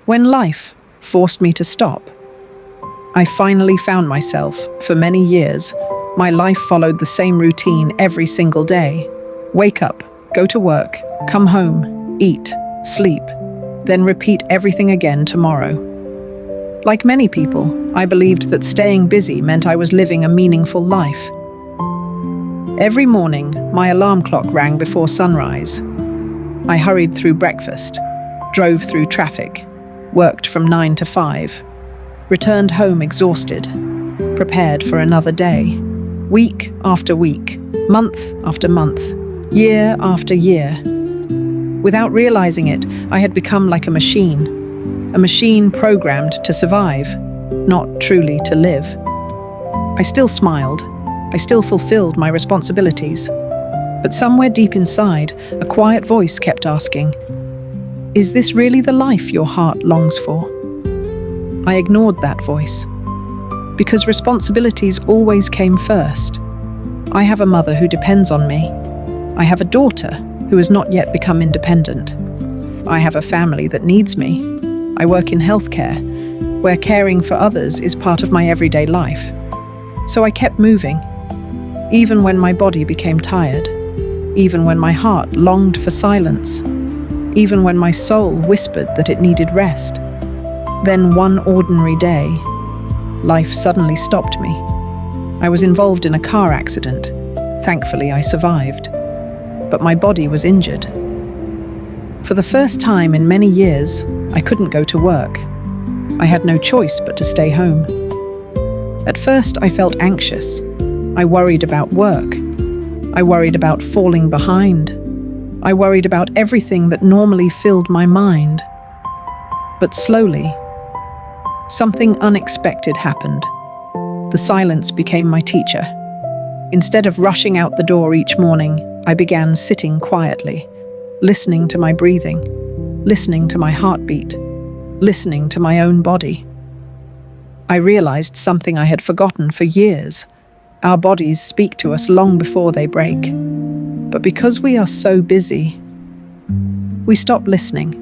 When life forced me to stop, I finally found myself. For many years, my life followed the same routine every single day. Wake up, go to work, come home, eat, sleep, then repeat everything again tomorrow. Like many people, I believed that staying busy meant I was living a meaningful life. Every morning, my alarm clock rang before sunrise. I hurried through breakfast, drove through traffic, worked from 9 to 5, returned home exhausted, prepared for another day. Week after week, month after month, year after year. Without realizing it, I had become like a machine programmed to survive, not truly to live. I still smiled, I still fulfilled my responsibilities, but somewhere deep inside, a quiet voice kept asking, "Is this really the life your heart longs for?" I ignored that voice, because responsibilities always came first. I have a mother who depends on me. I have a daughter who has not yet become independent. I have a family that needs me. I work in healthcare, where caring for others is part of my everyday life. So I kept moving, even when my body became tired, even when my heart longed for silence, even when my soul whispered that it needed rest. Then one ordinary day, life suddenly stopped me. I was involved in a car accident. Thankfully, I survived. But my body was injured. For the first time in many years, I couldn't go to work. I had no choice but to stay home. At first, I felt anxious. I worried about work. I worried about falling behind. I worried about everything that normally filled my mind. But slowly, something unexpected happened. The silence became my teacher. Instead of rushing out the door each morning, I began sitting quietly, listening to my breathing, listening to my heartbeat, listening to my own body. I realized something I had forgotten for years. Our bodies speak to us long before they break. But because we are so busy, we stop listening.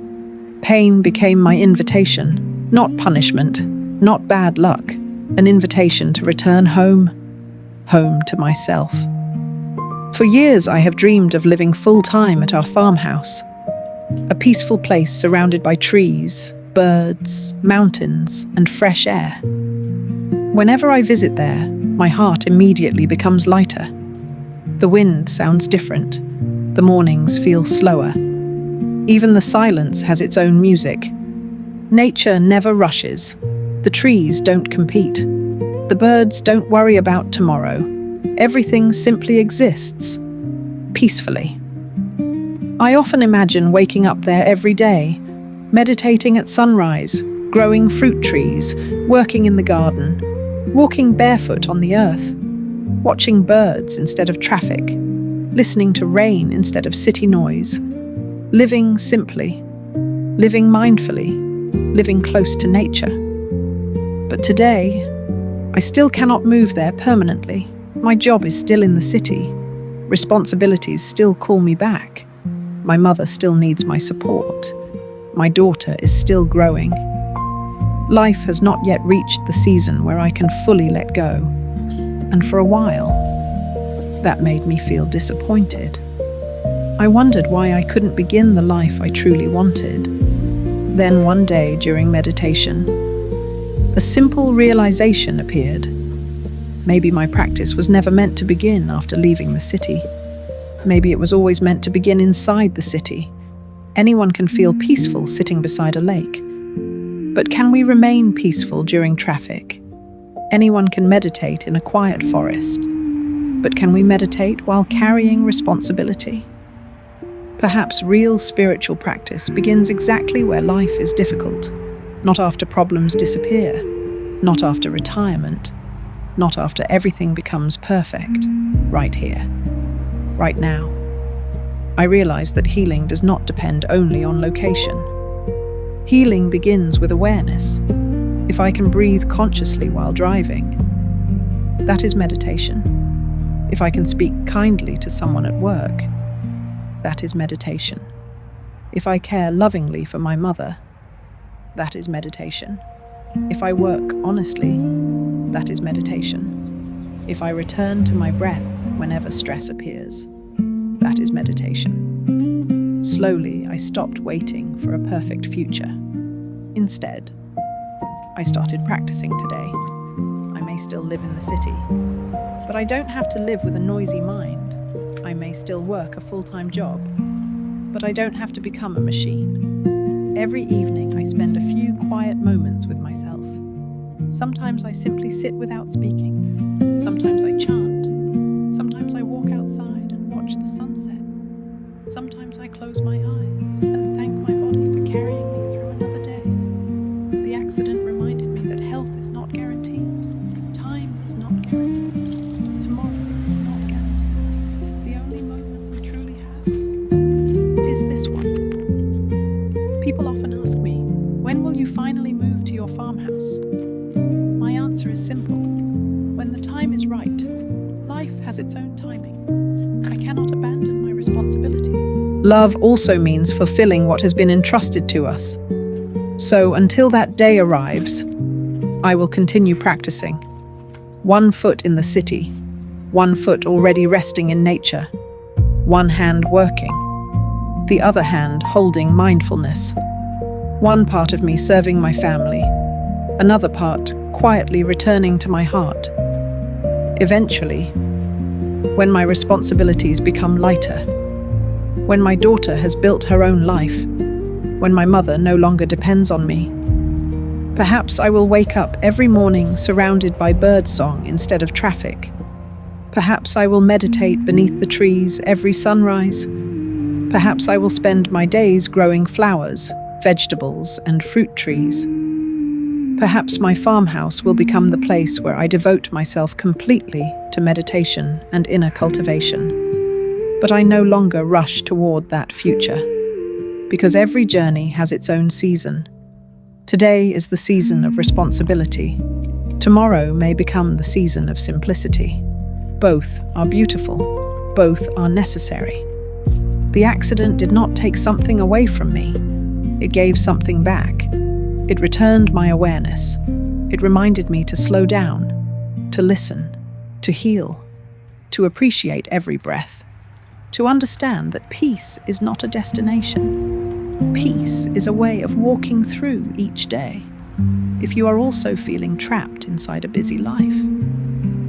Pain became my invitation, not punishment, not bad luck, an invitation to return home to myself. For years, I have dreamed of living full-time at our farmhouse, a peaceful place surrounded by trees, birds, mountains, and fresh air. Whenever I visit there, my heart immediately becomes lighter. The wind sounds different. The mornings feel slower. Even the silence has its own music. Nature never rushes. The trees don't compete. The birds don't worry about tomorrow. Everything simply exists, peacefully. I often imagine waking up there every day, meditating at sunrise, growing fruit trees, working in the garden, walking barefoot on the earth, watching birds instead of traffic, listening to rain instead of city noise, living simply, living mindfully, living close to nature. But today, I still cannot move there permanently. My job is still in the city. Responsibilities still call me back. My mother still needs my support. My daughter is still growing. Life has not yet reached the season where I can fully let go. And for a while, that made me feel disappointed. I wondered why I couldn't begin the life I truly wanted. Then one day during meditation, a simple realization appeared. Maybe my practice was never meant to begin after leaving the city. Maybe it was always meant to begin inside the city. Anyone can feel peaceful sitting beside a lake. But can we remain peaceful during traffic? Anyone can meditate in a quiet forest. But can we meditate while carrying responsibility? Perhaps real spiritual practice begins exactly where life is difficult. Not after problems disappear, not after retirement, not after everything becomes perfect, right here, right now. I realize that healing does not depend only on location. Healing begins with awareness. If I can breathe consciously while driving, that is meditation. If I can speak kindly to someone at work, that is meditation. If I care lovingly for my mother, that is meditation. If I work honestly, that is meditation. If I return to my breath whenever stress appears, that is meditation. Slowly, I stopped waiting for a perfect future. Instead, I started practicing today. I may still live in the city, but I don't have to live with a noisy mind. I may still work a full-time job, but I don't have to become a machine. Every evening, I spend a few quiet moments with myself. Sometimes I simply sit without speaking. Sometimes I chant. Sometimes I walk outside and watch the sunset. Sometimes I close my eyes and thank my body for carrying me through another day. The accident reminded me that health is not guaranteed. Time is not guaranteed. Tomorrow is not guaranteed. The only moment we truly have is this one. People often ask me, when will you finally move to your farmhouse? My answer is simple. When the time is right, life has its own timing. I cannot abandon my responsibilities. Love also means fulfilling what has been entrusted to us. So until that day arrives, I will continue practicing. 1 foot in the city, 1 foot already resting in nature, 1 hand working, the other hand holding mindfulness. 1 part of me serving my family, another part quietly returning to my heart. Eventually, when my responsibilities become lighter, when my daughter has built her own life, when my mother no longer depends on me, perhaps I will wake up every morning surrounded by birdsong instead of traffic. Perhaps I will meditate beneath the trees every sunrise. Perhaps I will spend my days growing flowers, vegetables, and fruit trees. Perhaps my farmhouse will become the place where I devote myself completely to meditation and inner cultivation. But I no longer rush toward that future, because every journey has its own season. Today is the season of responsibility. Tomorrow may become the season of simplicity. Both are beautiful. Both are necessary. The accident did not take something away from me. It gave something back. It returned my awareness. It reminded me to slow down, to listen, to heal, to appreciate every breath, to understand that peace is not a destination. Peace is a way of walking through each day. If you are also feeling trapped inside a busy life,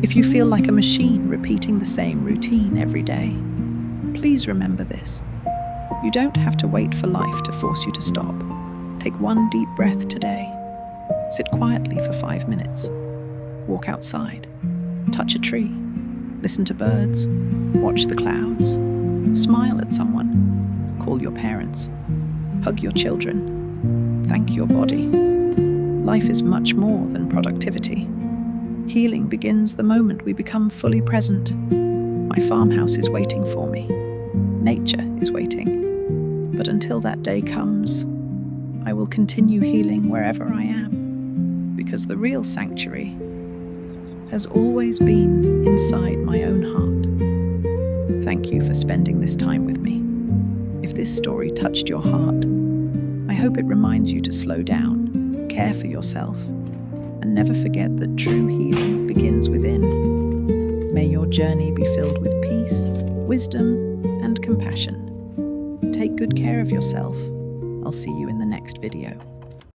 if you feel like a machine repeating the same routine every day, please remember this. You don't have to wait for life to force you to stop. Take 1 deep breath today. Sit quietly for 5 minutes. Walk outside. Touch a tree. Listen to birds. Watch the clouds. Smile at someone. Call your parents. Hug your children. Thank your body. Life is much more than productivity. Healing begins the moment we become fully present. My farmhouse is waiting for me. Nature is waiting. But until that day comes, I will continue healing wherever I am, because the real sanctuary has always been inside my own heart. Thank you for spending this time with me. If this story touched your heart, I hope it reminds you to slow down, care for yourself, and never forget that true healing begins within. May your journey be filled with peace, wisdom, and compassion. Take good care of yourself. I'll see you in the next video.